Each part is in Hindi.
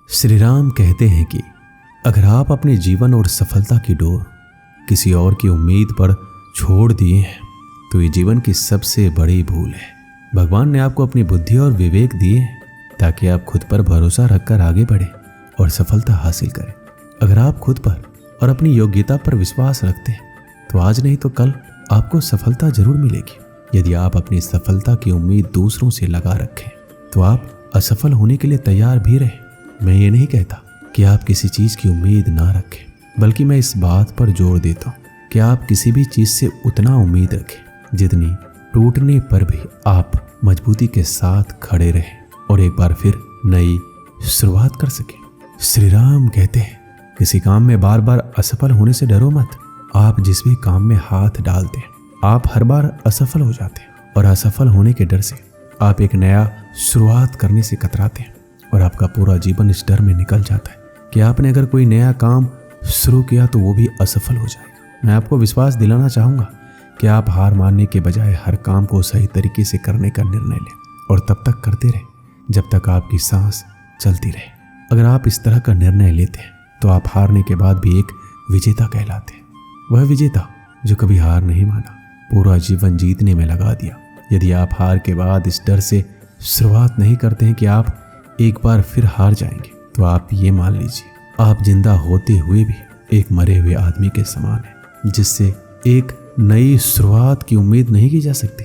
श्री राम कहते हैं कि अगर आप अपने जीवन और सफलता की डोर किसी और की उम्मीद पर छोड़ दिए हैं तो ये जीवन की सबसे बड़ी भूल है। भगवान ने आपको अपनी बुद्धि और विवेक दिए हैं ताकि आप खुद पर भरोसा रखकर आगे बढ़े और सफलता हासिल करें। अगर आप खुद पर और अपनी योग्यता पर विश्वास रखते हैं तो आज नहीं तो कल आपको सफलता जरूर मिलेगी। यदि आप अपनी सफलता की उम्मीद दूसरों से लगा रखें तो आप असफल होने के लिए तैयार भी रहें। मैं ये नहीं कहता कि आप किसी चीज की उम्मीद ना रखें, बल्कि मैं इस बात पर जोर देता हूँ कि आप किसी भी चीज से उतना उम्मीद रखें जितनी टूटने पर भी आप मजबूती के साथ खड़े रहें और एक बार फिर नई शुरुआत कर सकें। श्री राम कहते हैं किसी काम में बार बार असफल होने से डरो मत। आप जिस भी काम में हाथ डालते हैं आप हर बार असफल हो जाते हैं और असफल होने के डर से आप एक नया शुरुआत करने से कतराते हैं और आपका पूरा जीवन इस डर में निकल जाता है कि आपने अगर कोई नया काम शुरू किया तो वो भी असफल हो जाएगा। मैं आपको विश्वास दिलाना चाहूँगा कि आप हार मानने के बजाय हर काम को सही तरीके से करने का निर्णय लें और तब तक करते रहें जब तक आपकी सांस चलती रहे। अगर आप इस तरह का निर्णय लेते हैं तो आप हारने के बाद भी एक विजेता कहलाते हैं। वह विजेता जो कभी हार नहीं माना, पूरा जीवन जीतने में लगा दिया। यदि आप हार के बाद इस डर से शुरुआत नहीं करते हैं कि आप एक बार फिर हार जाएंगे तो आप ये मान लीजिए आप जिंदा होते हुए भी एक मरे हुए आदमी के समान हैं जिससे एक नई शुरुआत की उम्मीद नहीं की जा सकती।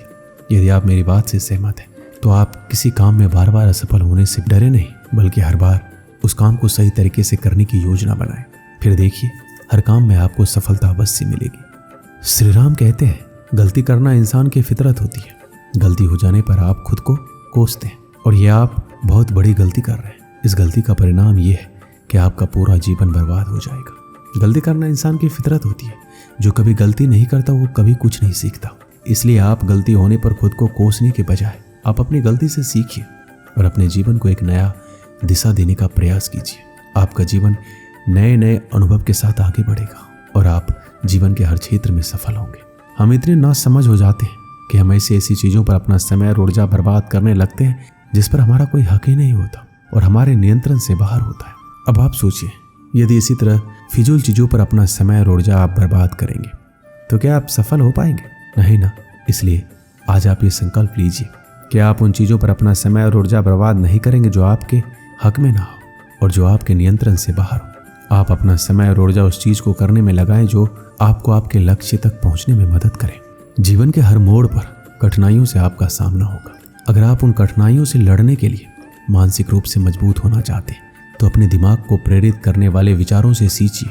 यदि आप मेरी बात से सहमत हैं तो आप किसी काम में बार बार असफल होने से डरे नहीं, बल्कि हर बार उस काम को सही तरीके से करने की योजना बनाएं। फिर देखिए हर काम में आपको सफलता अवश्य मिलेगी। श्री राम कहते हैं गलती करना इंसान की फितरत होती है। गलती हो जाने पर आप खुद को कोसते हैं और ये आप बहुत बड़ी गलती कर रहे हैं। इस गलती का परिणाम ये है कि आपका पूरा जीवन बर्बाद हो जाएगा। गलती करना इंसान की फितरत होती है। जो कभी गलती नहीं करता वो कभी कुछ नहीं सीखता। इसलिए आप गलती होने पर खुद को कोसने के बजाय आप अपनी गलती से सीखिए और अपने जीवन को एक नया दिशा देने का प्रयास कीजिए। आपका जीवन नए नए अनुभव के साथ आगे बढ़ेगा और आप जीवन के हर क्षेत्र में सफल होंगे। हम इतने नासमझ हो जाते हैं कि हम ऐसी चीज़ों पर अपना समय और ऊर्जा बर्बाद करने लगते हैं जिस पर हमारा कोई हक ही नहीं होता और हमारे नियंत्रण से बाहर होता है। अब आप सोचिए यदि इसी तरह फिजूल चीज़ों पर अपना समय और ऊर्जा आप बर्बाद करेंगे तो क्या आप सफल हो पाएंगे? नहीं ना। इसलिए आज आप ये संकल्प लीजिए कि आप उन चीज़ों पर अपना समय और ऊर्जा बर्बाद नहीं करेंगे जो आपके हक में ना हो और जो आपके नियंत्रण से बाहर हो। आप अपना समय और ऊर्जा उस चीज़ को करने में लगाएं जो आपको आपके लक्ष्य तक पहुंचने में मदद करे। जीवन के हर मोड़ पर कठिनाइयों से आपका सामना होगा। अगर आप उन कठिनाइयों से लड़ने के लिए मानसिक रूप से मजबूत होना चाहते हैं तो अपने दिमाग को प्रेरित करने वाले विचारों से सींचिए।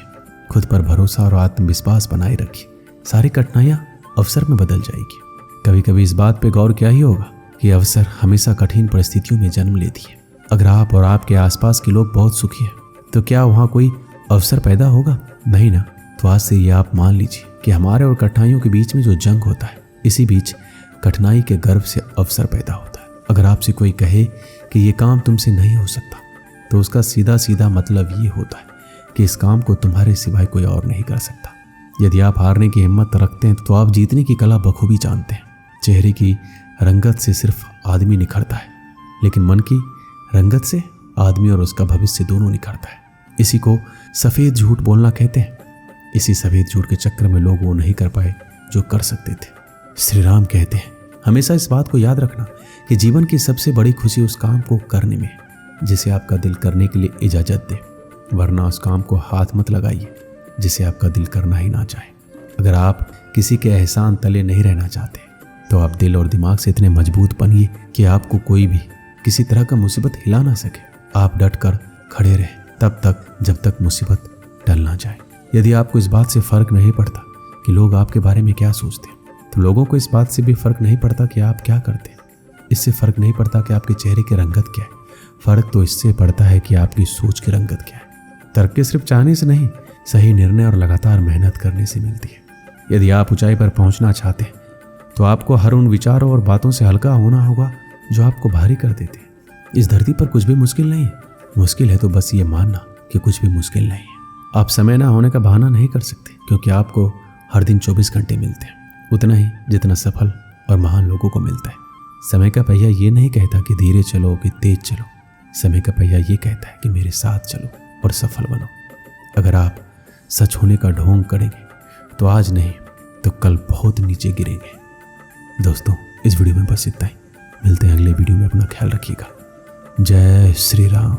खुद पर भरोसा और आत्मविश्वास बनाए रखिए। सारी कठिनाइयां अवसर में बदल जाएगी। कभी कभी इस बात पे गौर किया ही होगा कि अवसर हमेशा कठिन परिस्थितियों में जन्म लेती है। अगर आप और आपके आसपास के लोग बहुत सुखी हैं तो क्या वहाँ कोई अवसर पैदा होगा? नहीं ना। तो आज से ये आप मान लीजिए कि हमारे और कठिनाइयों के बीच में जो जंग होता है, इसी बीच कठिनाई के गर्भ से अवसर पैदा होता है। अगर आपसे कोई कहे कि ये काम तुमसे नहीं हो सकता तो उसका सीधा सीधा मतलब ये होता है कि इस काम को तुम्हारे सिवाय कोई और नहीं कर सकता। यदि आप हारने की हिम्मत रखते हैं तो आप जीतने की कला बखूबी जानते हैं। चेहरे की रंगत से सिर्फ आदमी निखरता है, लेकिन मन की रंगत से आदमी और उसका भविष्य दोनों निखरता है। इसी को सफ़ेद झूठ बोलना कहते हैं। इसी सफ़ेद झूठ के चक्कर में लोग वो नहीं कर पाए जो कर सकते थे। श्री राम कहते हैं हमेशा इस बात को याद रखना कि जीवन की सबसे बड़ी खुशी उस काम को करने में है जिसे आपका दिल करने के लिए इजाज़त दे, वरना उस काम को हाथ मत लगाइए जिसे आपका दिल करना ही ना चाहे। अगर आप किसी के एहसान तले नहीं रहना चाहते तो आप दिल और दिमाग से इतने मजबूत बनिए कि आपको कोई भी किसी तरह का मुसीबत हिला ना सके। आप डट कर खड़े रहें तब तक जब तक मुसीबत टल ना जाए। यदि आपको इस बात से फ़र्क नहीं पड़ता कि लोग आपके बारे में क्या सोचते हैं तो लोगों को इस बात से भी फ़र्क नहीं पड़ता कि आप क्या करते हैं। इससे फ़र्क नहीं पड़ता कि आपके चेहरे की रंगत क्या है। फ़र्क तो इससे पड़ता है कि आपकी सोच की रंगत क्या है। तरक्की सिर्फ चाहने से नहीं, सही निर्णय और लगातार मेहनत करने से मिलती है। यदि आप ऊंचाई पर पहुंचना चाहते हैं तो आपको हर उन विचारों और बातों से हल्का होना होगा जो आपको भारी कर देते हैं। इस धरती पर कुछ भी मुश्किल नहीं है। मुश्किल है तो बस ये मानना कि कुछ भी मुश्किल नहीं है। आप समय ना होने का बहाना नहीं कर सकते क्योंकि आपको हर दिन 24 घंटे मिलते हैं, उतना ही जितना सफल और महान लोगों को मिलता है। समय का पहिया ये नहीं कहता कि धीरे चलो कि तेज चलो। समय का पहिया ये कहता है कि मेरे साथ चलो और सफल बनो। अगर आप सच होने का ढोंग करेंगे तो आज नहीं तो कल बहुत नीचे गिरेंगे। दोस्तों, इस वीडियो में बस इतना ही। मिलते हैं अगले वीडियो में। अपना ख्याल रखिएगा। जय श्री राम।